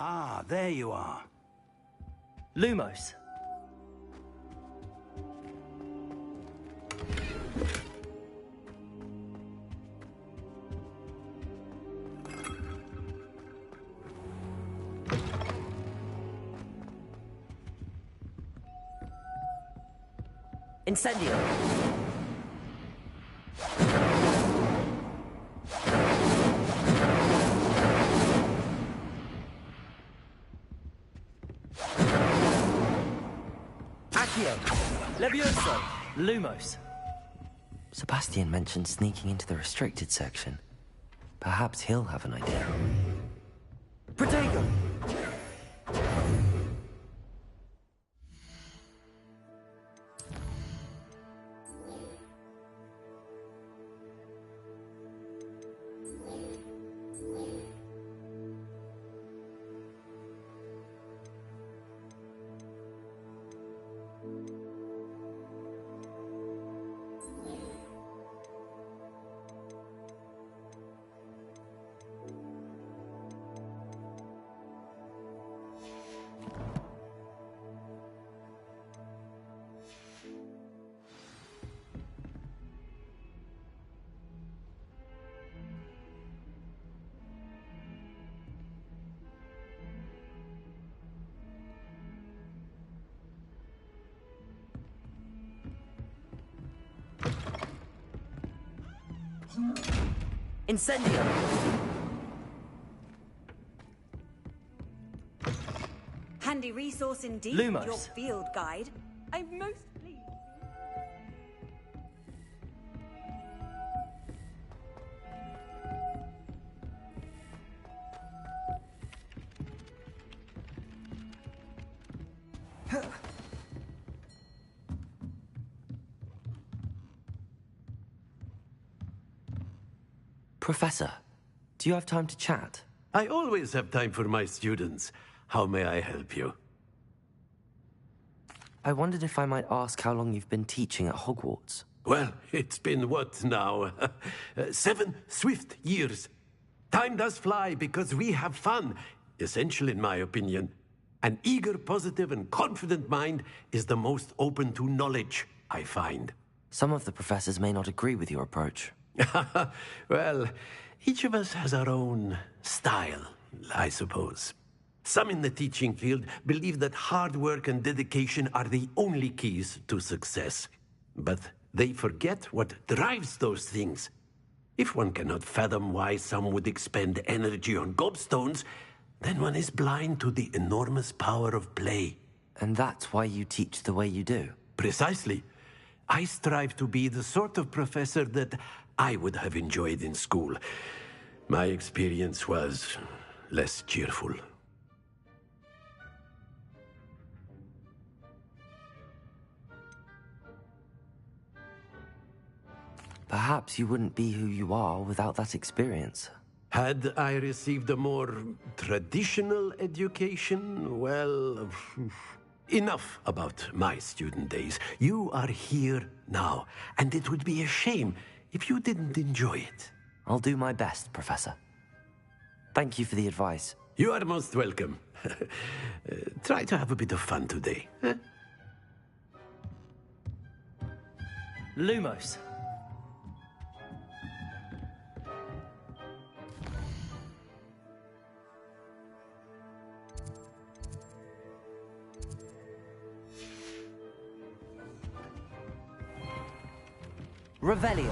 Ah, there you are. Lumos. Incendio. Accio. Levioso. Lumos. Sebastian mentioned sneaking into the restricted section. Perhaps he'll have an idea. Protego. Incendio. Handy resource indeed, Lumos. your field guide. I'm most pleased. Professor, do you have time to chat? I always have time for my students. How may I help you? I wondered if I might ask how long you've been teaching at Hogwarts. Well, it's been what now? 7 swift years. Time does fly because we have fun. Essential in my opinion. An eager, positive, and confident mind is the most open to knowledge, I find. Some of the professors may not agree with your approach. Well, each of us has our own style, I suppose. Some in the teaching field believe that hard work and dedication are the only keys to success. But they forget what drives those things. If one cannot fathom why some would expend energy on gobstones, then one is blind to the enormous power of play. And that's why you teach the way you do? Precisely. I strive to be the sort of professor that I would have enjoyed in school. My experience was less cheerful. Perhaps you wouldn't be who you are without that experience. Had I received a more traditional education, well, enough about my student days. You are here now, and it would be a shame if you didn't enjoy it. I'll do my best, Professor. Thank you for the advice. You are most welcome. Try to have a bit of fun today. Huh? Lumos. Revelio.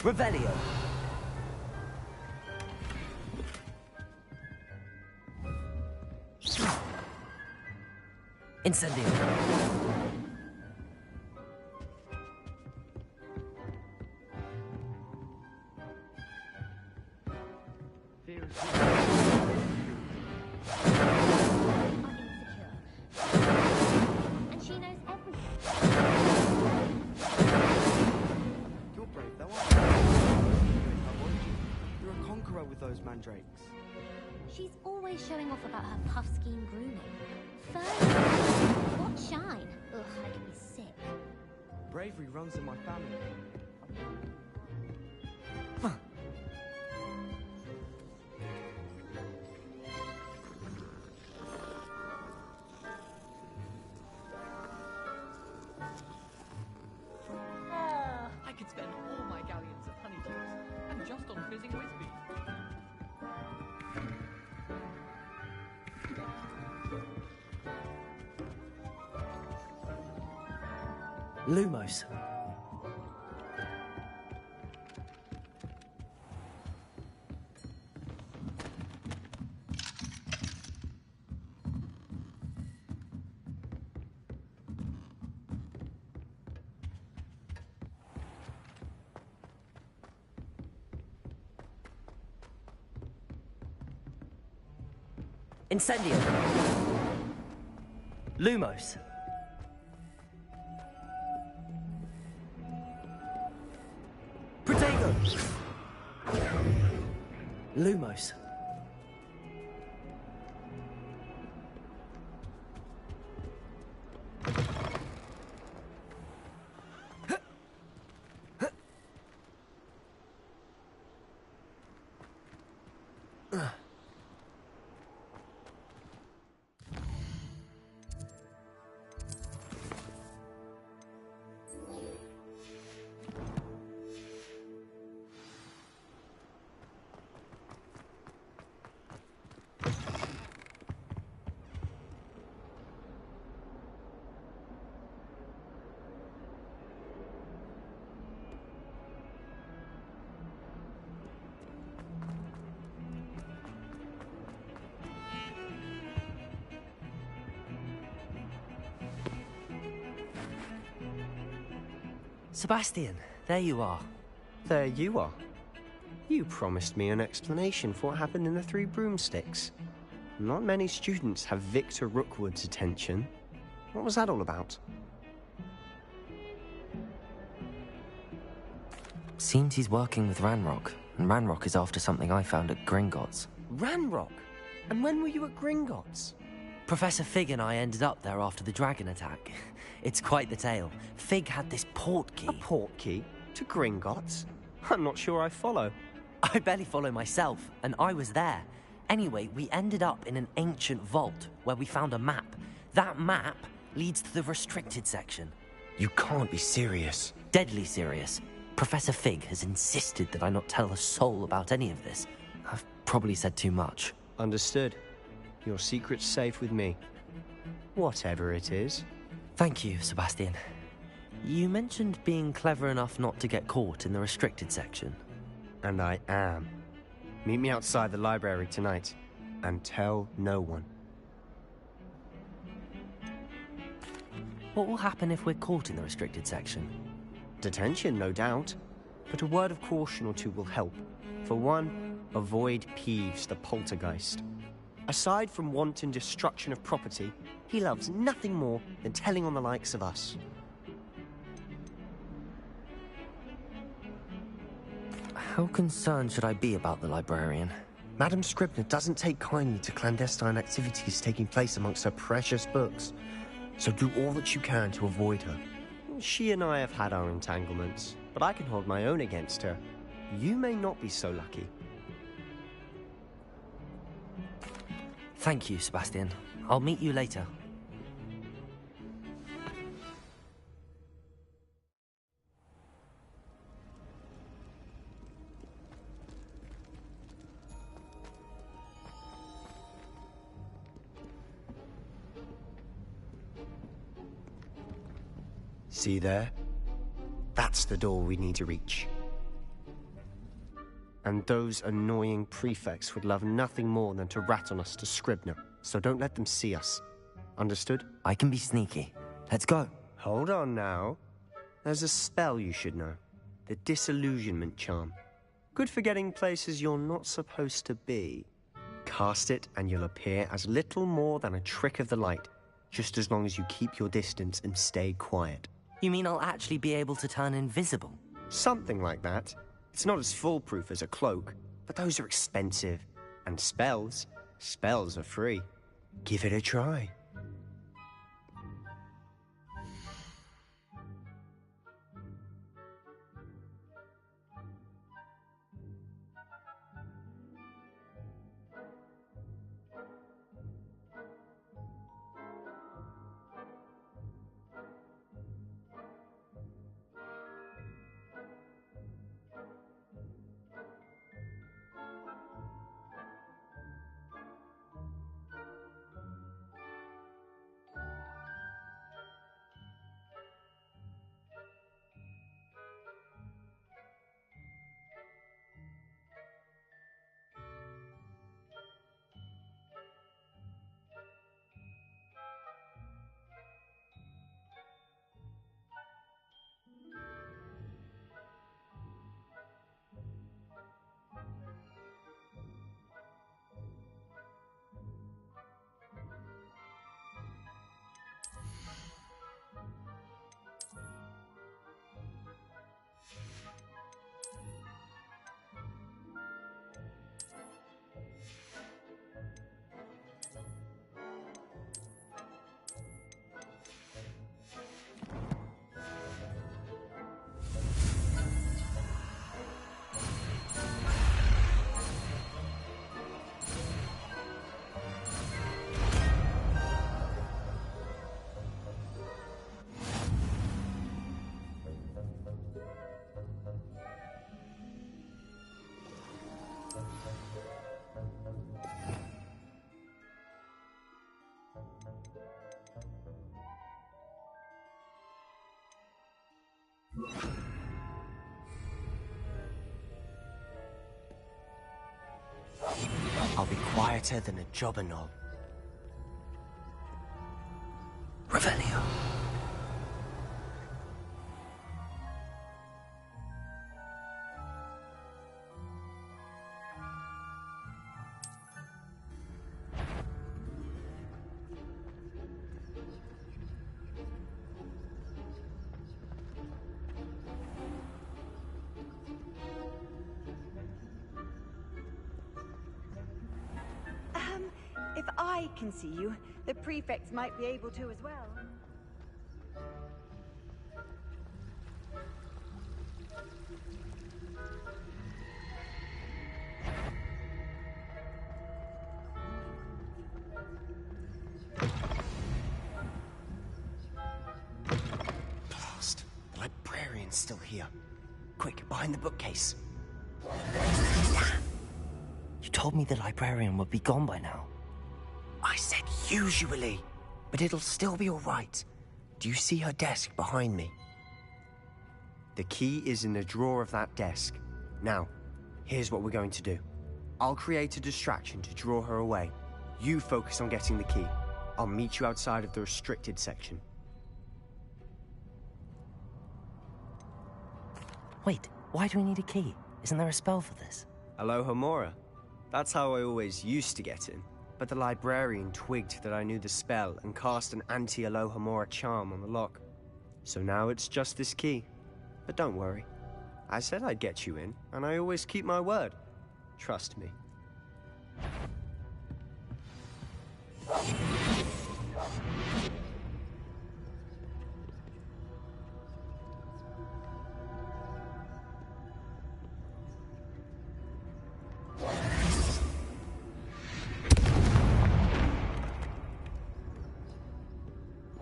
Revelio. Incendio. And she knows everything. You're brave though, aren't you? You're a conqueror with those mandrakes. She's always showing off about her puff scheme grooming. First, what shine? Ugh, I can be sick. Bravery runs in my family. I could spend all my galleons at Honeydews, and just on fizzing Whitby. Lumos. Incendio. Lumos. Protego. Lumos. Sebastian, there you are. There you are. You promised me an explanation for what happened in the Three Broomsticks. Not many students have Victor Rookwood's attention. What was that all about? Seems he's working with Ranrock, and Ranrock is after something I found at Gringotts. Ranrock? And when were you at Gringotts? Professor Fig and I ended up there after the dragon attack. It's quite the tale. Fig had this portkey. A portkey? To Gringotts? I'm not sure I follow. I barely follow myself, and I was there. Anyway, we ended up in an ancient vault where we found a map. That map leads to the restricted section. You can't be serious. Deadly serious. Professor Fig has insisted that I not tell a soul about any of this. I've probably said too much. Understood. Your secret's safe with me. Whatever it is. Thank you, Sebastian. You mentioned being clever enough not to get caught in the restricted section. And I am. Meet me outside the library tonight, and tell no one. What will happen if we're caught in the restricted section? Detention, no doubt. But a word of caution or two will help. For one, avoid Peeves, the poltergeist. Aside from wanton destruction of property, he loves nothing more than telling on the likes of us. How concerned should I be about the librarian? Madame Scribner doesn't take kindly to clandestine activities taking place amongst her precious books. So do all that you can to avoid her. She and I have had our entanglements, but I can hold my own against her. You may not be so lucky. Thank you, Sebastian. I'll meet you later. See there? That's the door we need to reach. And those annoying prefects would love nothing more than to rat on us to Scribner, so don't let them see us. Understood? I can be sneaky. Let's go. Hold on now. There's a spell you should know. The Disillusionment Charm. Good for getting places you're not supposed to be. Cast it and you'll appear as little more than a trick of the light, just as long as you keep your distance and stay quiet. You mean I'll actually be able to turn invisible? Something like that. It's not as foolproof as a cloak, but those are expensive. And spells are free. Give it a try. I'll be quieter than a jobberknoll. Revelio. If I can see you, the prefects might be able to as well. Blast. The librarian's still here. Quick, behind the bookcase. You told me the librarian would be gone by now. I said usually, but it'll still be all right. Do you see her desk behind me? The key is in the drawer of that desk. Now, here's what we're going to do. I'll create a distraction to draw her away. You focus on getting the key. I'll meet you outside of the restricted section. Wait, why do we need a key? Isn't there a spell for this? Alohomora. That's how I always used to get in. But the librarian twigged that I knew the spell and cast an anti-Alohomora charm on the lock. So now it's just this key. But don't worry. I said I'd get you in, and I always keep my word. Trust me.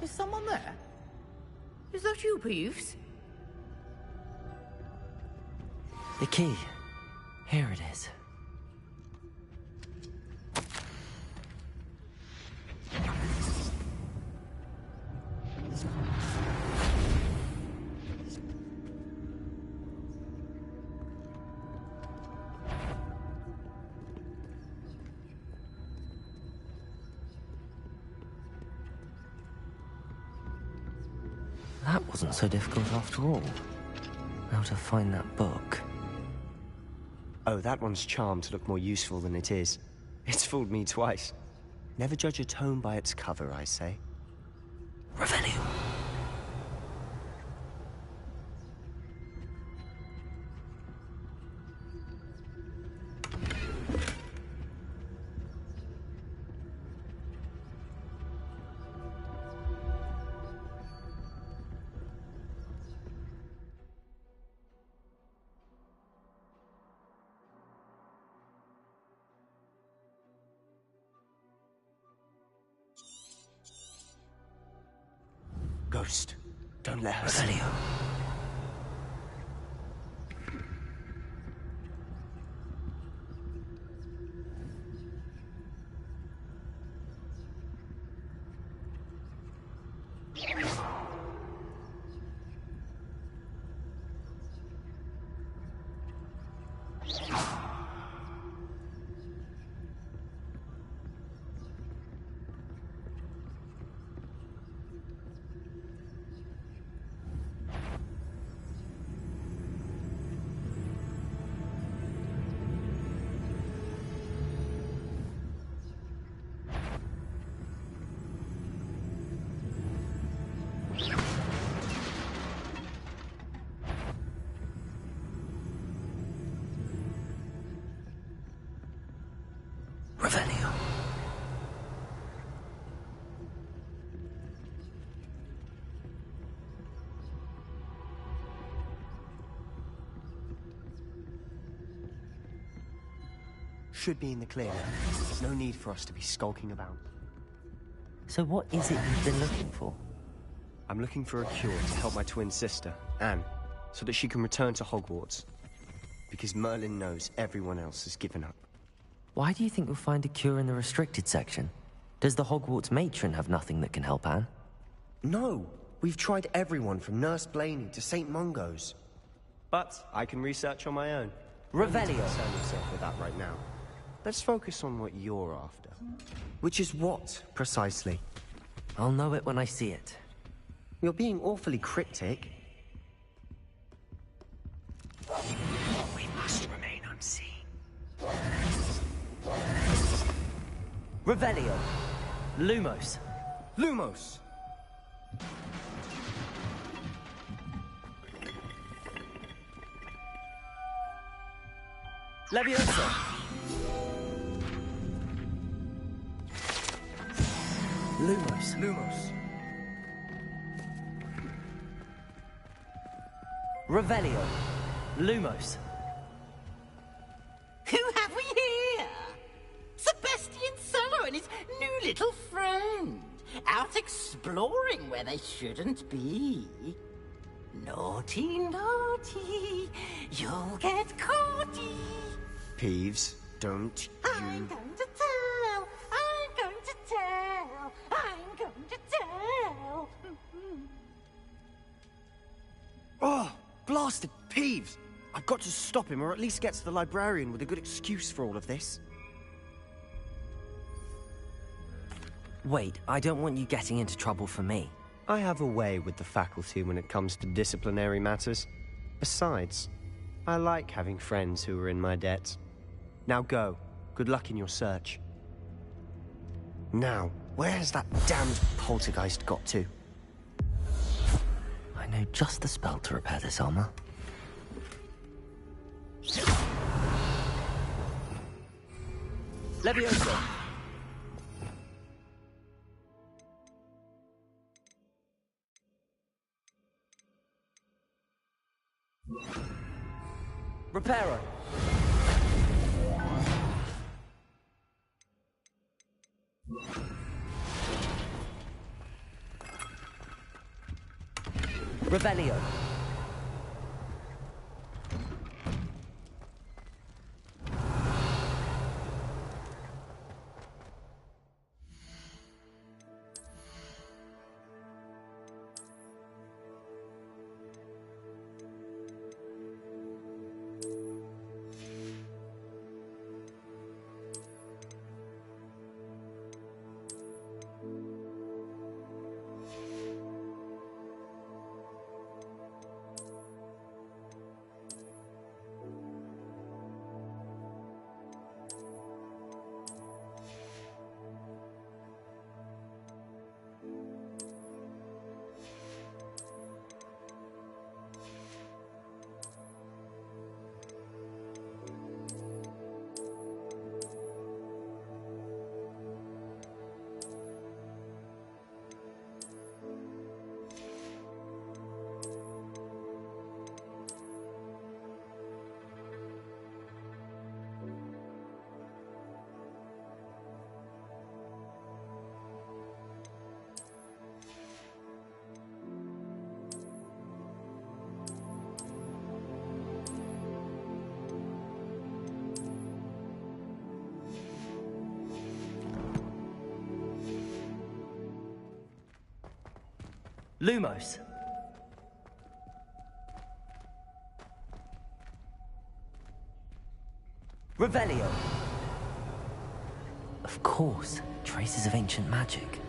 Is someone there? Is that you, Peeves? The key. Here it is. that wasn't so difficult after all. How to find that book. Oh, that one's charmed to look more useful than it is. It's fooled me twice. Never judge a tome by its cover, I say. Revelio. Ghost, don't let her see. Revelio. Revelio. Should be in the clear now. There's no need for us to be skulking about. So what is it you've been looking for? I'm looking for a cure to help my twin sister, Anne, so that she can return to Hogwarts. Because Merlin knows everyone else has given up. Why do you think we'll find a cure in the restricted section? Does the Hogwarts matron have nothing that can help Anne? No! We've tried everyone from Nurse Blaney to St. Mungo's. But I can research on my own. Revelio. Don't concern yourself with that right now. Let's focus on what you're after. Which is what, precisely? I'll know it when I see it. You're being awfully cryptic. We must remain unseen. Revelio. Lumos. Lumos! Leviosa. Lumos. Lumos. Revelio. Lumos. Who have we here? Sebastian Sallow and his new little friend. Out exploring where they shouldn't be. Naughty, naughty. You'll get caughty. Peeves, don't I'm you... going to tell. I'm going to tell. I'm going to tell. Oh, blasted Peeves! I've got to stop him, or at least get to the librarian with a good excuse for all of this. Wait, I don't want you getting into trouble for me. I have a way with the faculty when it comes to disciplinary matters. Besides, I like having friends who are in my debt. Now go. Good luck in your search. Now, where has that damned poltergeist got to? I know just the spell to repair this armor. Leviosa. Reparo. Revelio. Lumos. Revelio. Of course, traces of ancient magic.